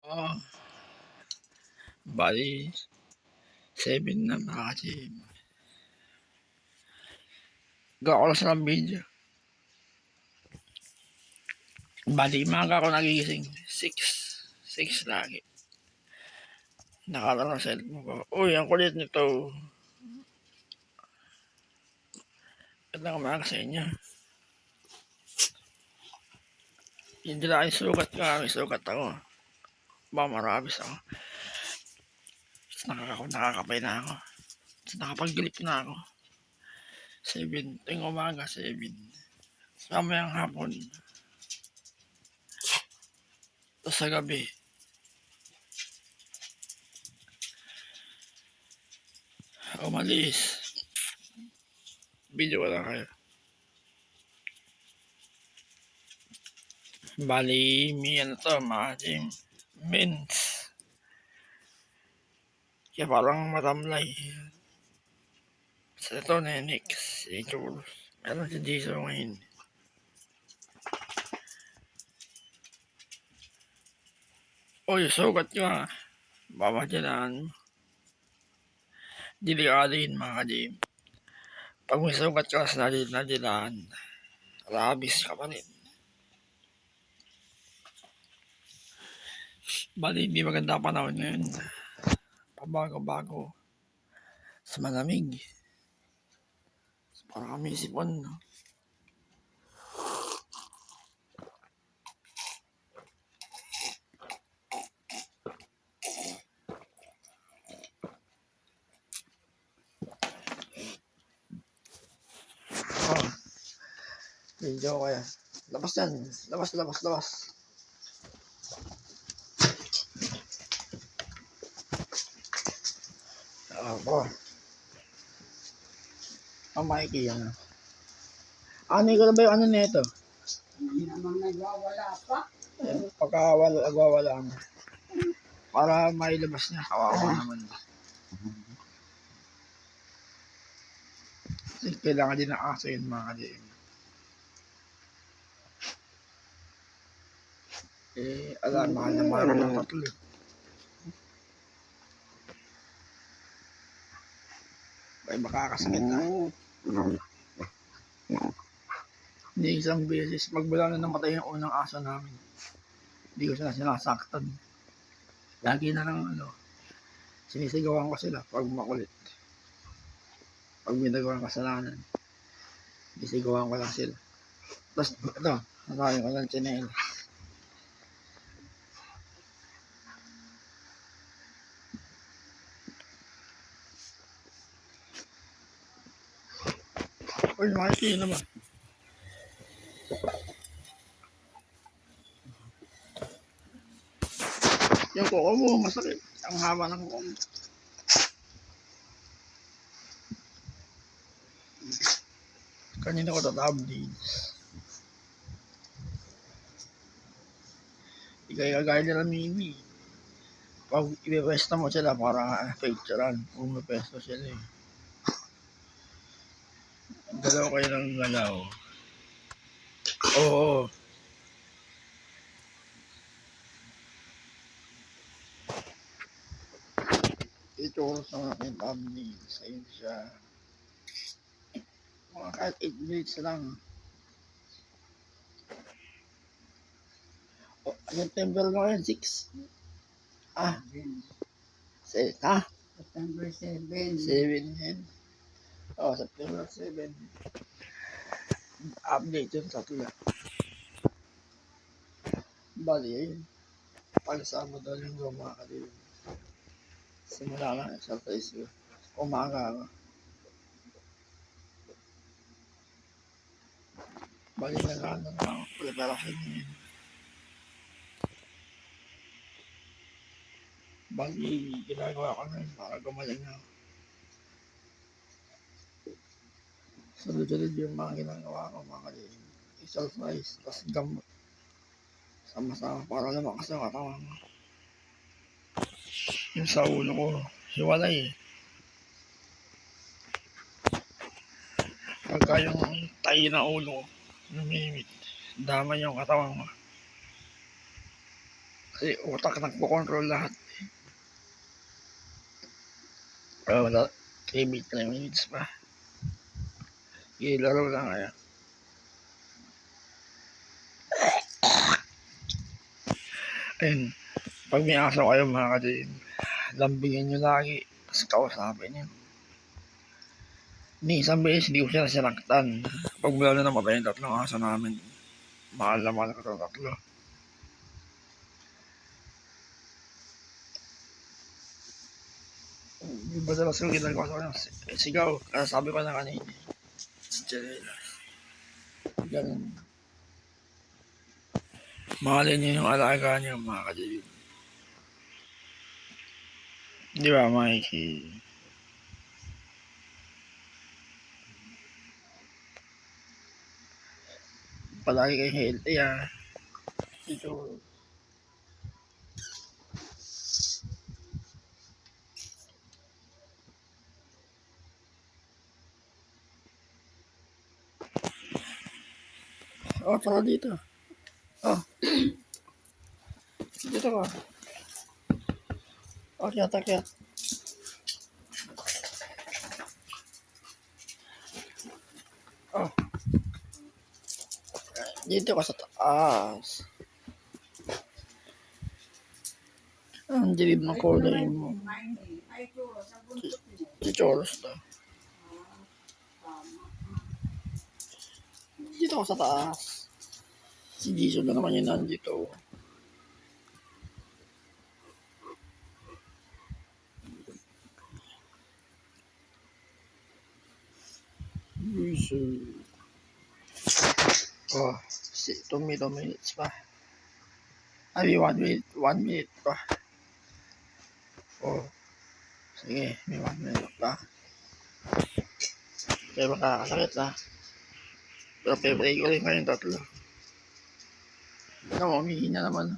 Oh, bali 7 na mga ka-GM. Gawa ko lang sa video. Bali maaga ako nagigising. 6 lagi. Nakalaro sa cellphone ko. Uy, ang kulit nito. Ganda umaga sa inyo. Hindi lang ay sugat ka. May sugat ako. Marabis ako. Nakakapay na ako. Nakapag-grip na ako. 7. Ting umaga, 7. Mamayang hapon. Tapos sa gabi. Umalis. Video ko lang kayo. Bali, may ano to, mga gym. Mint. Kaya parang matamlay. Sa ito, Nenix. Si Jules. Meron si Jason ngayon. Uy, sugat nyo ha. Babadyalaan mo. Delikado yun mga ka-gym. Pag may sugat ka sa nadyalaan, rabis ka pa rin. Bali, hindi maganda panahon ngayon. Pabago-bago. Sa malamig. Parang kami sipon, no? Oh. Video ko kaya. Labas yan. Labas. Ako. Ang Mikey yan. Ano ko na ba yung ano nito? Hindi naman nagwawala pa. Pagka nagwawala mo. Para mailabas niya. Kawawa naman. Kailangan din ng aso yun mga ka-GM. Alam, mahal na mahal ng tatlo. Ay, makakasakit na. Hindi isang beses. Magmula na namatay yung unang aso namin. Hindi ko sila sinasaktan. Lagi na lang sinisigawan ko sila pag makulit. Pag may nagawang kasalanan, sinisigawan ko lang sila. Tapos ito, nakain ko lang chinela. Uy, makikita ba? Yung kuko mo, masakit. Ang haba ng kuko mo. Kanina ko tatablis. Hindi kayo kagaya nila Mimi. Pag ipipesta mo sila para featurean. Kung mapesto sila eh. Galaw kayo ng galaw. Oo. Ito sa akin family. Sa yun siya. Mga kahit 8 minutes lang. September ngayon, 6. September 7. 7 yan. September 7. Update yung tatlo. Bali, ayun. Pagsama daw yung mga ka-GM. Simula na exercise ko. Umaga ako. Bali na lang ang preparasyon niya. Bali, ginagawa ko na yun para gumaling ako. Sunod-sunod yung mga ginagawa ko mga ka-GM. Exercise, tas gamot. Sama-sama para lumakas ang katawan ko. Yung sa ulo ko, hiwalay eh. Pagka yung tayo na ulo ko, lumimit, dama yung katawan ko. Kasi utak nagpo-control lahat. Oh, wala. 3 minutes pa. Ilaro lang kaya. Ayun. Pag may aso kayo mga kadin, lambingin nyo lagi. Tapos kausapin nyo. Ni isang beses hindi ko sila sinaktan. Pag wala na namatay yung 3 aso namin. Mahal na mahal ko itong 3. Yung madalas ko ginagawa sa kanya, sigaw. Kaya sabi ko na kanina. Si Janela. Ganun. Mahalin niyo yung alaga niyo mga kadin. Di ba, Mikey? Palagi kayo healthy Ito. Oh, tara dito. Oh. Dito ka. Akyat, akyat. Oh. Dito ka sa taas. Ang dilim ng kulay mo. Ay, ito, sa buntot mo. Si Choros to. Dito ka sa taas. Si Jisoo na naman yung nandito. Jisoo. Oh, 2 minutes pa. Ay, 1 minute. 1 minute pa. Oh. Sige, may 1 minute pa. Kaya makakasakit Pero pepray ko rin kayong 3. Ano, umihina naman.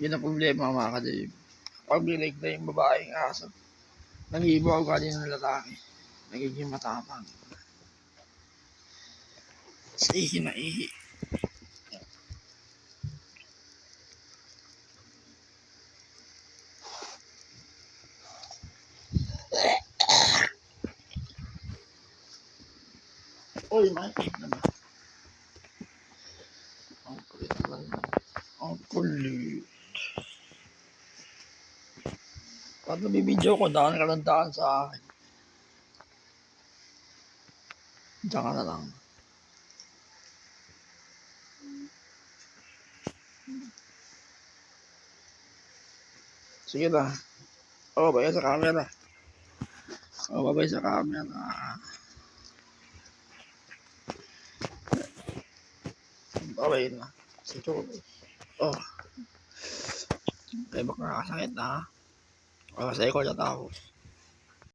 Yun ang problema mga kadib. Pag binig na yung babaeng aso, nag-iibaw galing ng lalaki. Nagiging matapang. Sa ihi na ihi. Uy, makikip na ba? Ang kulit naman. Ang kulit. Pag nabibidyo ko, daan ka ng daan sa akin. Diyan ka na lang. Sige na. Oh, babay sa camera. Oh, babay sa camera. Babay na. Si Cholo. Oh. Kaya baka nakasakit na. Oh, sa ikaw na tapos.